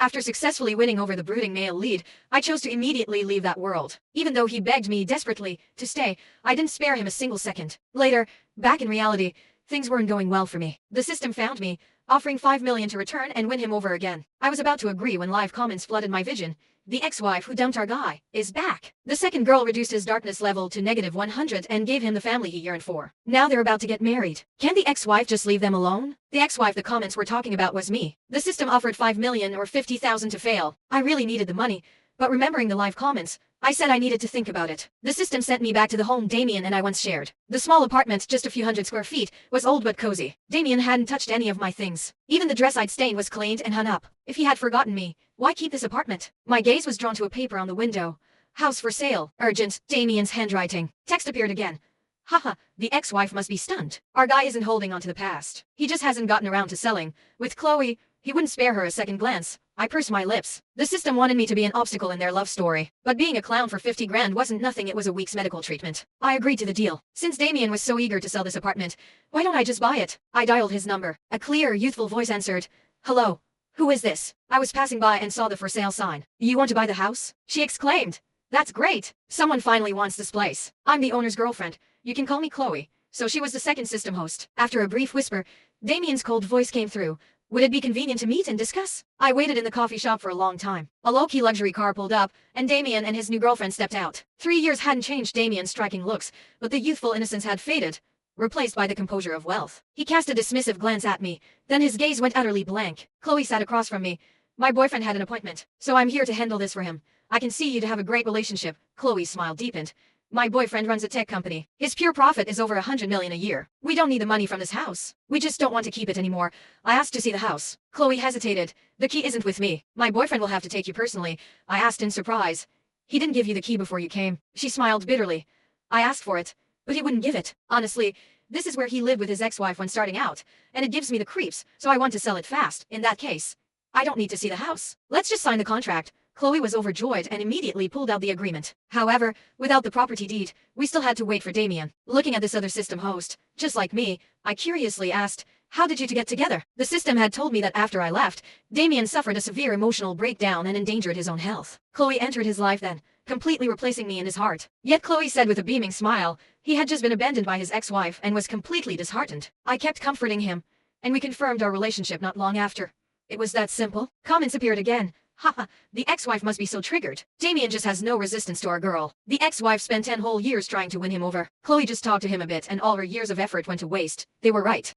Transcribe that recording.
After successfully winning over the brooding male lead, I chose to immediately leave that world. Even though he begged me desperately to stay, I didn't spare him a single second. Later, back in reality, things weren't going well for me. The system found me, offering 5 million to return and win him over again. I was about to agree when live comments flooded my vision. The ex-wife who dumped our guy is back. The second girl reduced his darkness level to -100 and gave him the family he yearned for. Now they're about to get married. Can the ex-wife just leave them alone? The ex-wife the comments were talking about was me. The system offered 5 million or 50,000 to fail. I really needed the money, but remembering the live comments, I said I needed to think about it. The system sent me back to the home Damien and I once shared. The small apartment, just a few hundred square feet, was old but cozy. Damien hadn't touched any of my things. Even the dress I'd stained was cleaned and hung up. If he had forgotten me, why keep this apartment? My gaze was drawn to a paper on the window. House for sale. Urgent. Damien's handwriting. Text appeared again. Haha, the ex-wife must be stunned. Our guy isn't holding on to the past. He just hasn't gotten around to selling. With Chloe, he wouldn't spare her a second glance. I pursed my lips. The system wanted me to be an obstacle in their love story. But being a clown for 50 grand wasn't nothing, it was a week's medical treatment. I agreed to the deal. Since Damien was so eager to sell this apartment, why don't I just buy it? I dialed his number. A clear, youthful voice answered. Hello. Who is this? I was passing by and saw the for sale sign. You want to buy the house? She exclaimed. That's great. Someone finally wants this place. I'm the owner's girlfriend. You can call me Chloe. So she was the second system host. After a brief whisper, Damien's cold voice came through. Would it be convenient to meet and discuss? I waited in the coffee shop for a long time. A low-key luxury car pulled up, and Damien and his new girlfriend stepped out. 3 years hadn't changed Damien's striking looks, but the youthful innocence had faded, replaced by the composure of wealth. He cast a dismissive glance at me, then his gaze went utterly blank. Chloe sat across from me. My boyfriend had an appointment, so I'm here to handle this for him. I can see you'd have a great relationship. Chloe's smile deepened. My boyfriend runs a tech company. His pure profit is over 100 million a year. We don't need the money from this house. We just don't want to keep it anymore. I asked to see the house. Chloe hesitated. The key isn't with me. My boyfriend will have to take you personally. I asked in surprise. He didn't give you the key before you came. She smiled bitterly. I asked for it, but he wouldn't give it. Honestly, this is where he lived with his ex-wife when starting out, and it gives me the creeps, so I want to sell it fast. In that case, I don't need to see the house. Let's just sign the contract. Chloe was overjoyed and immediately pulled out the agreement. However, without the property deed, we still had to wait for Damien. Looking at this other system host, just like me, I curiously asked, how did you two get together? The system had told me that after I left, Damien suffered a severe emotional breakdown and endangered his own health. Chloe entered his life then, completely replacing me in his heart. Yet Chloe said with a beaming smile, he had just been abandoned by his ex-wife and was completely disheartened. I kept comforting him, and we confirmed our relationship not long after. It was that simple. Comments appeared again. Haha, the ex-wife must be so triggered. Damien just has no resistance to our girl. The ex-wife spent 10 whole years trying to win him over. Chloe just talked to him a bit and all her years of effort went to waste. They were right.